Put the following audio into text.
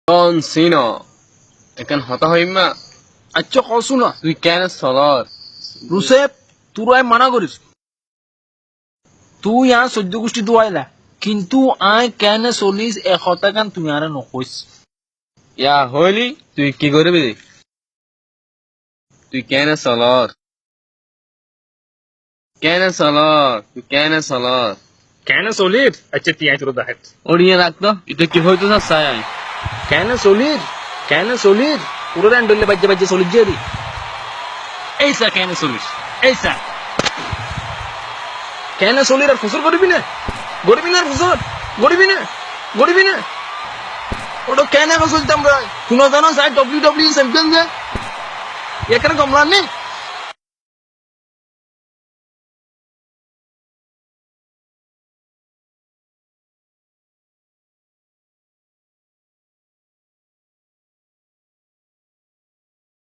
জন সিনা এখন হতা হইমা আচ্ছা কসু না তুই কেন চলত রুসেপ তুই মানা করিস তুই আর সহ্য গোষ্ঠী দুয়াইলা কিন্তু আই কেনে চলিস এশটা গান তুমি আর নকইস ইয়া হইলি তুই কি করবি তুই কেন চলত তুই কেন চলত কেনে চলির আচ্ছা তিয়াই তোর দেখাত ওড়িয়ে রাখতো এটা কি হইতো না চাই কেনে চলির পুরো রান ডলে বাজে বাজে চলির যে রে এইসা কেনে চলিস এইসা কেনে চলির আর ফসল করবি না আর ফসল গড়বি না ওটা কেনে চলতাম ভাই শুনো জানো স্যার ডব্লিউ চ্যাম্পিয়ন যে এখানে কমলান নেই